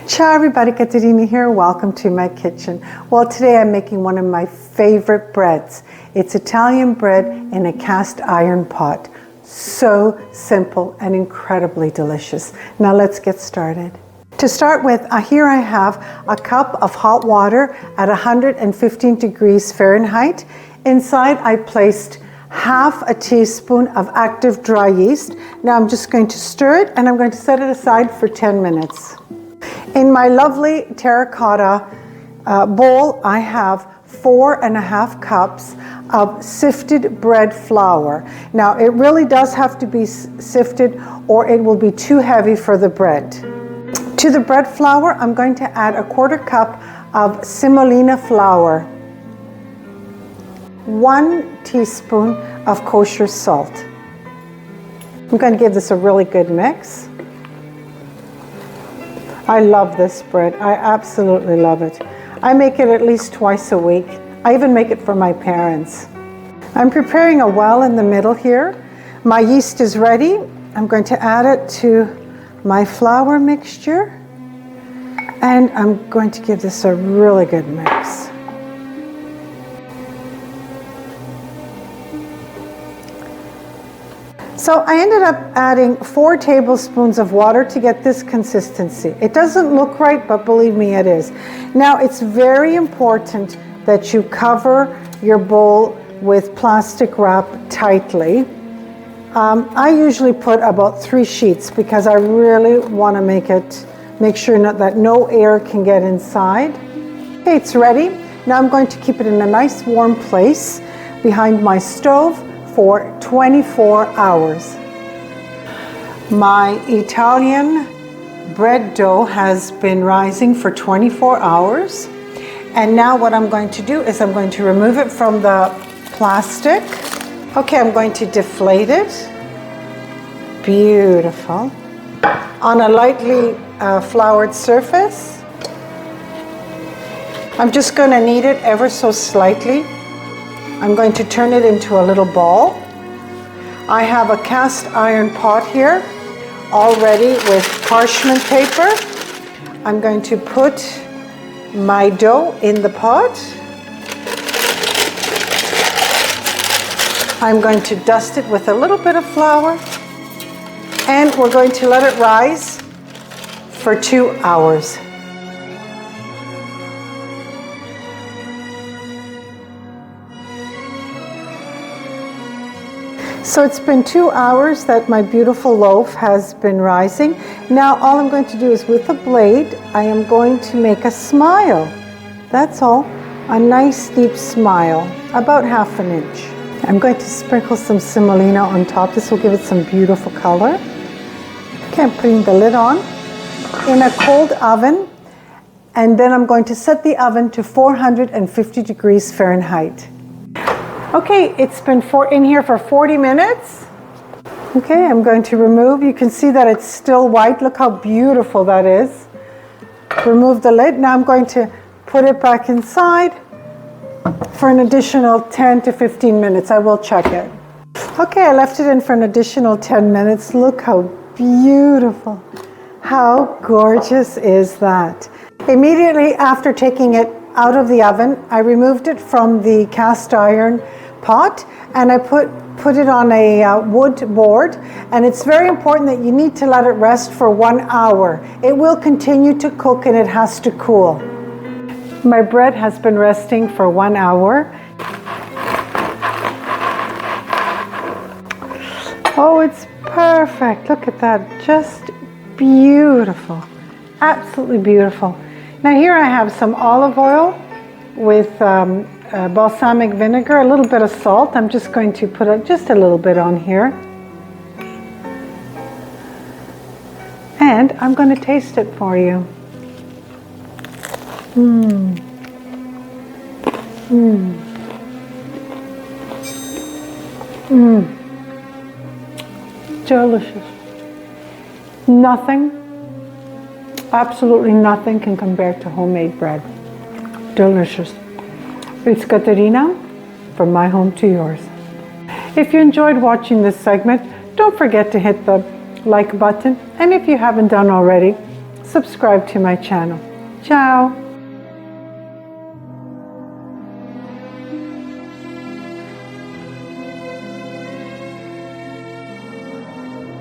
Ciao everybody, Caterina here. Welcome to my kitchen. Well, today I'm making one of my favorite breads. It's Italian bread in a cast iron pot. So simple and incredibly delicious. Now let's get started. To start with, here I have a cup of hot water at 115 degrees Fahrenheit. Inside I placed half a teaspoon of active dry yeast. Now I'm just going to stir it and I'm going to set it aside for 10 minutes. In my lovely terracotta bowl, I have 4.5 cups of sifted bread flour. Now it really does have to be sifted or it will be too heavy for the bread. To the bread flour, I'm going to add 1/4 cup of semolina flour, 1 teaspoon of kosher salt. I'm going to give this a really good mix. I love this bread. I absolutely love it. I make it at least twice a week. I even make it for my parents. I'm preparing a well in the middle here. My yeast is ready. I'm going to add it to my flour mixture. And I'm going to give this a really good mix. So I ended up adding 4 tablespoons of water to get this consistency. It doesn't look right, but believe me, it is. Now it's very important that you cover your bowl with plastic wrap tightly. I usually put about 3 sheets because I really want to make sure that no air can get inside. Okay, it's ready. Now I'm going to keep it in a nice warm place behind my stove for 24 hours. My Italian bread dough has been rising for 24 hours. And now what I'm going to do is I'm going to remove it from the plastic. Okay, I'm going to deflate it. Beautiful. On a lightly floured surface. I'm just going to knead it ever so slightly. I'm going to turn it into a little ball. I have a cast iron pot here, all ready with parchment paper. I'm going to put my dough in the pot. I'm going to dust it with a little bit of flour, and we're going to let it rise for 2 hours. So it's been 2 hours that my beautiful loaf has been rising. Now all I'm going to do is with a blade, I am going to make a smile. That's all, a nice deep smile, about 1/2 inch. I'm going to sprinkle some semolina on top. This will give it some beautiful color. Okay, I'm putting the lid on in a cold oven, and then I'm going to set the oven to 450 degrees Fahrenheit. Okay, it's been in here for 40 minutes. Okay, I'm going to remove. You can see that it's still white. Look how beautiful that is. Remove the lid. Now I'm going to put it back inside for an additional 10 to 15 minutes. I will check it. Okay, I left it in for an additional 10 minutes. Look how beautiful. How gorgeous is that? Immediately after taking it out of the oven, I removed it from the cast iron pot and I put it on a wood board, and it's very important that you need to let it rest for 1 hour. It will continue to cook and it has to cool. My bread has been resting for 1 hour. Oh, it's perfect. Look at that. Just beautiful. Absolutely beautiful. Now here I have some olive oil with balsamic vinegar, a little bit of salt. I'm just going to put just a little bit on here. And I'm going to taste it for you. Delicious. Nothing, absolutely nothing can compare to homemade bread. Delicious. It's Caterina, from my home to yours. If you enjoyed watching this segment, don't forget to hit the like button, and if you haven't done already, subscribe to my channel. Ciao!